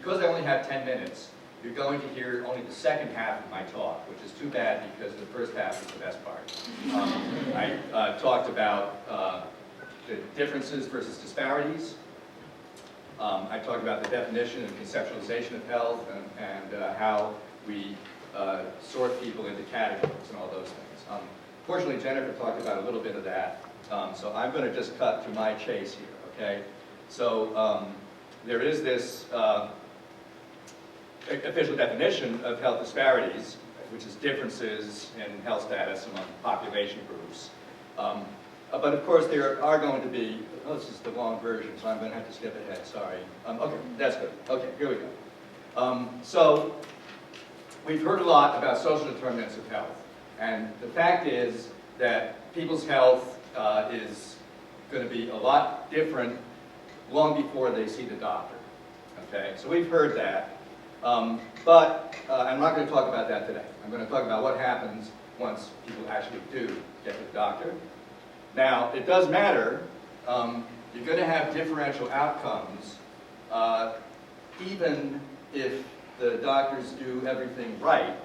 because I only have 10 minutes, you're going to hear only the second half of my talk, which is too bad because the first half is the best part. I talked about the differences versus disparities. I talked about the definition and conceptualization of health and how we sort people into categories and all those things. Fortunately, Jennifer talked about a little bit of that, so I'm going to just cut to my chase here, okay? So there is this official definition of health disparities, which is differences in health status among population groups. But of course, there are going to be, oh, this is the long version, so I'm going to have to skip ahead, sorry. Okay, that's good. Okay, here we go. So we've heard a lot about social determinants of health. And the fact is that people's health is going to be a lot different long before they see the doctor. Okay, so we've heard that. But I'm not going to talk about that today. I'm going to talk about what happens once people actually do get to the doctor. Now, it does matter. You're going to have differential outcomes even if the doctors do everything right,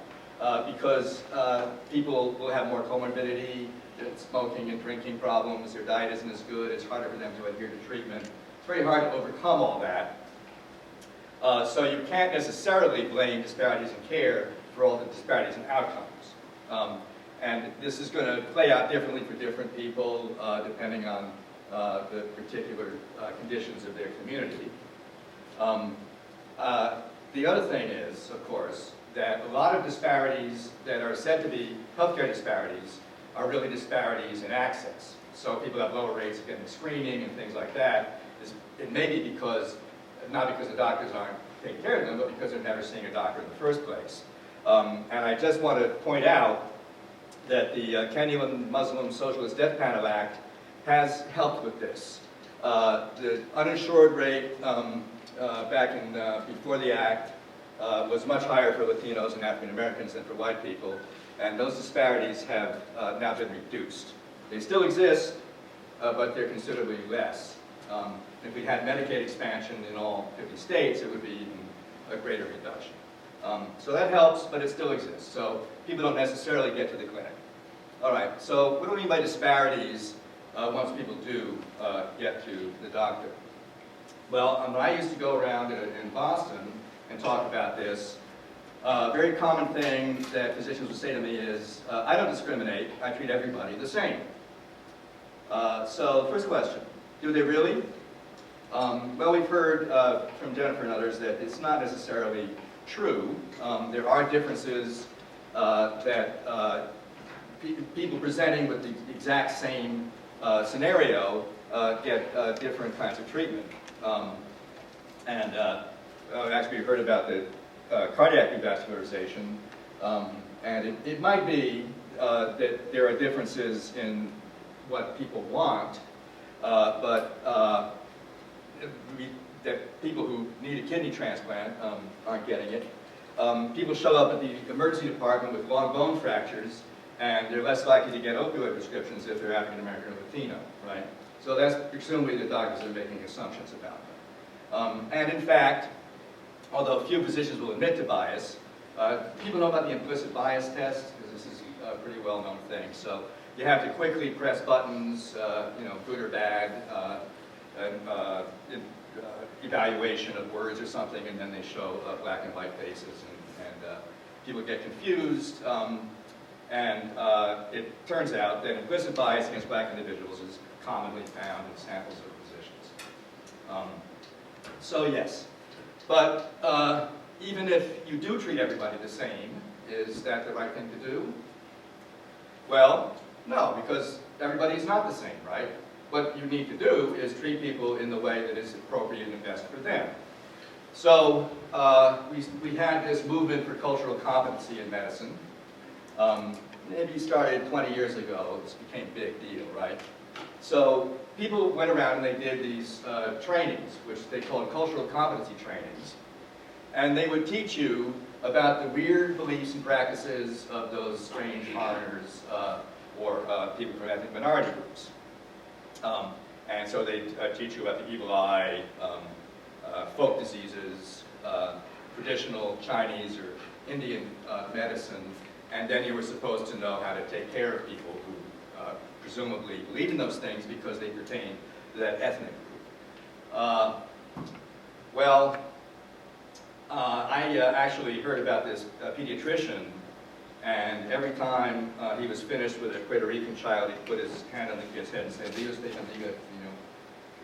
because people will have more comorbidity, smoking and drinking problems, their diet isn't as good, it's harder for them to adhere to treatment. It's very hard to overcome all that. So you can't necessarily blame disparities in care for all the disparities in outcomes. And this is going to play out differently for different people depending on the particular conditions of their community. The other thing is, of course, that a lot of disparities that are said to be healthcare disparities are really disparities in access. So people have lower rates of getting screening and things like that. It may be because, not because the doctors aren't taking care of them, but because they're never seeing a doctor in the first place. And I just want to point out that the Kenyan Muslim Socialist Death Panel Act has helped with this. The uninsured rate back in before the act was much higher for Latinos and African Americans than for white people, and those disparities have now been reduced. They still exist, but they're considerably less. If we had Medicaid expansion in all 50 states, it would be even a greater reduction. So that helps, but it still exists. So people don't necessarily get to the clinic. All right, so what do we mean by disparities once people do get to the doctor? Well, when I used to go around in Boston and talk about this, a very common thing that physicians would say to me is, I don't discriminate, I treat everybody the same. So first question, do they really? Well, we've heard from Jennifer and others that it's not necessarily true. There are differences that people presenting with the exact same scenario get different kinds of treatment. Actually, we heard about the cardiac revascularization, and it might be that there are differences in what people want, but that people who need a kidney transplant aren't getting it. People show up at the emergency department with long bone fractures, and they're less likely to get opioid prescriptions if they're African American or Latino, right? So that's presumably the doctors are making assumptions about them. And in fact, although few physicians will admit to bias, people know about the implicit bias test, because this is a pretty well-known thing. So you have to quickly press buttons, good or bad, evaluation of words or something, and then they show black and white faces, and people get confused. It turns out that implicit bias against black individuals is commonly found in samples of physicians. So yes, but even if you do treat everybody the same, is that the right thing to do? Well, no, because everybody is not the same, right? What you need to do is treat people in the way that is appropriate and best for them. So we had this movement for cultural competency in medicine. Maybe started 20 years ago. This became a big deal, right? So people went around and they did these trainings, which they called cultural competency trainings. And they would teach you about the weird beliefs and practices of those strange foreigners or people from ethnic minority groups. And so they teach you about the evil eye, folk diseases, traditional Chinese or Indian medicine, and then you were supposed to know how to take care of people who presumably believed in those things because they pertained to that ethnic group. I actually heard about this pediatrician, and every time he was finished with a Puerto Rican child, he'd put his hand on the kid's head and say, Dios te bendiga,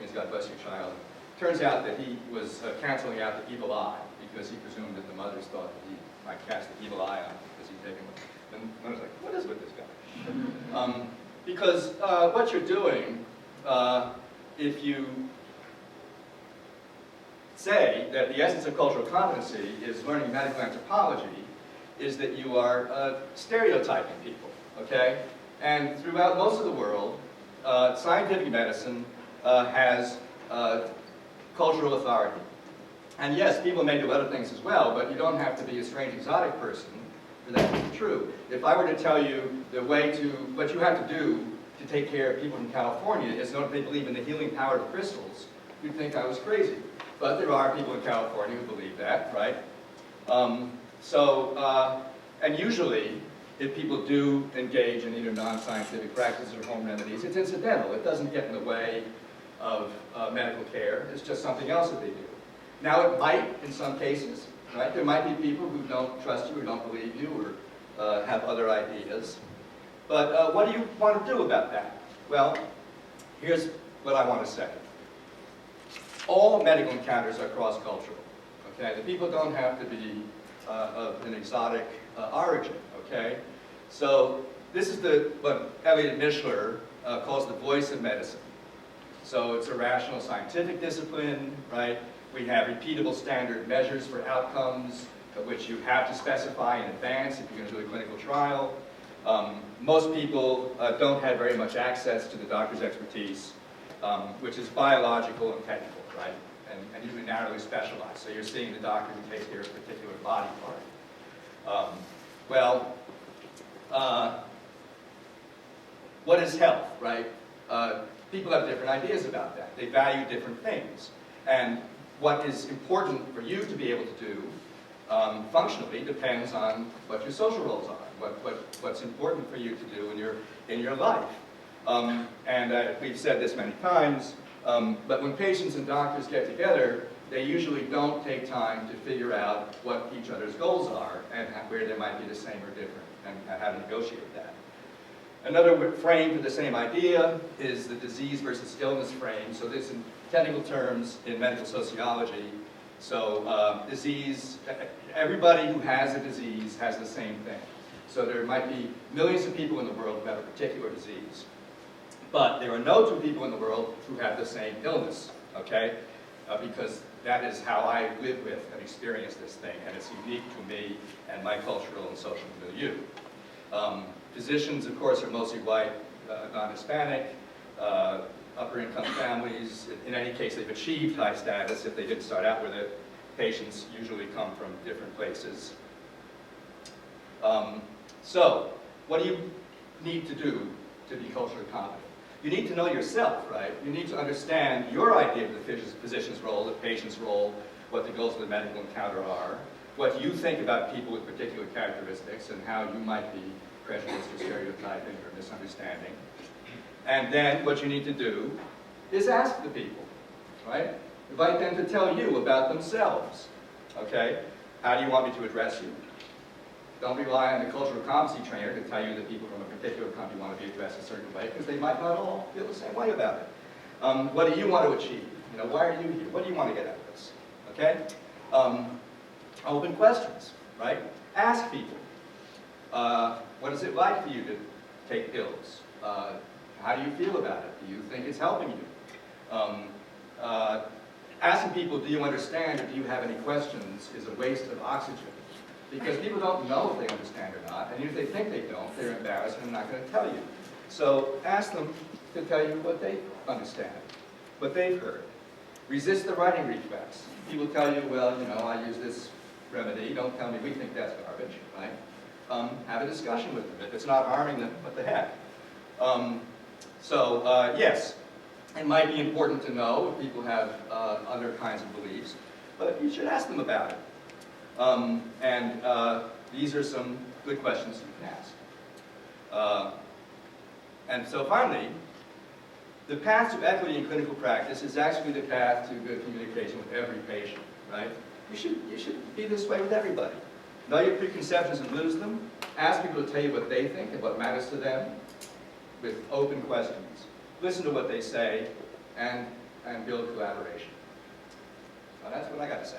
means God bless your child. Turns out that he was canceling out the evil eye because he presumed that the mothers thought that he might cast the evil eye on him because he'd taken one. And I was like, what is with this guy? Because what you're doing, if you say that the essence of cultural competency is learning medical anthropology, is that you are stereotyping people, okay? And throughout most of the world, scientific medicine has cultural authority. And yes, people may do other things as well, but you don't have to be a strange exotic person for that to be true. If I were to tell you the way to, what you have to do to take care of people from California is know that they believe in the healing power of crystals, you'd think I was crazy. But there are people in California who believe that, right? And usually, if people do engage in either non-scientific practices or home remedies, it's incidental. It doesn't get in the way of medical care. It's just something else that they do. Now, it might, in some cases, right? There might be people who don't trust you or don't believe you or have other ideas. But what do you want to do about that? Well, here's what I want to say. All medical encounters are cross-cultural, okay? The people don't have to be of an exotic origin, okay? So this is what Elliot Mishler calls the voice of medicine. So it's a rational scientific discipline, right? We have repeatable standard measures for outcomes, which you have to specify in advance if you're going to do a clinical trial. Most people don't have very much access to the doctor's expertise, which is biological and technical, right? And usually narrowly specialized. So you're seeing the doctor who takes care of a particular body part. What is health, right? People have different ideas about that. They value different things. And what is important for you to be able to do functionally depends on what your social roles are, what's important for you to do in your life. We've said this many times, but when patients and doctors get together, they usually don't take time to figure out what each other's goals are and where they might be the same or different, and how to negotiate that. Another frame for the same idea is the disease versus illness frame. So this in technical terms in medical sociology. So disease, everybody who has a disease has the same thing. So there might be millions of people in the world who have a particular disease. But there are no two people in the world who have the same illness, okay? Because that is how I live with and experience this thing, and it's unique to me and my cultural and social milieu. Physicians, of course, are mostly white, non-Hispanic, upper-income families. In any case, they've achieved high status if they didn't start out with it. Patients usually come from different places. So, what do you need to do to be culturally competent? You need to know yourself, right? You need to understand your idea of the physician's role, the patient's role, what the goals of the medical encounter are, what you think about people with particular characteristics, and how you might be prejudiced or stereotyping or misunderstanding. And then what you need to do is ask the people, right? Invite them to tell you about themselves, okay? How do you want me to address you? Don't rely on the cultural competency trainer to tell you that people from a particular country want to be addressed a certain way, because they might not all feel the same way about it. What do you want to achieve? You know, why are you here? What do you want to get out of this? Okay? Open questions, right? Ask people. What is it like for you to take pills? How do you feel about it? Do you think it's helping you? Asking people, do you understand or do you have any questions, is a waste of oxygen. Because people don't know if they understand or not, and if they think they don't, they're embarrassed and they're not going to tell you. So ask them to tell you what they understand, what they've heard. Resist the writing reflex. People tell you, well, you know, I use this remedy. Don't tell me we think that's garbage, right? Have a discussion with them. If it's not harming them, what the heck? Yes, it might be important to know if people have other kinds of beliefs. but you should ask them about it. These are some good questions you can ask. And so finally, the path to equity in clinical practice is actually the path to good communication with every patient, right? You should be this way with everybody. Know your preconceptions and lose them. Ask people to tell you what they think and what matters to them with open questions. Listen to what they say and build collaboration. So that's what I got to say.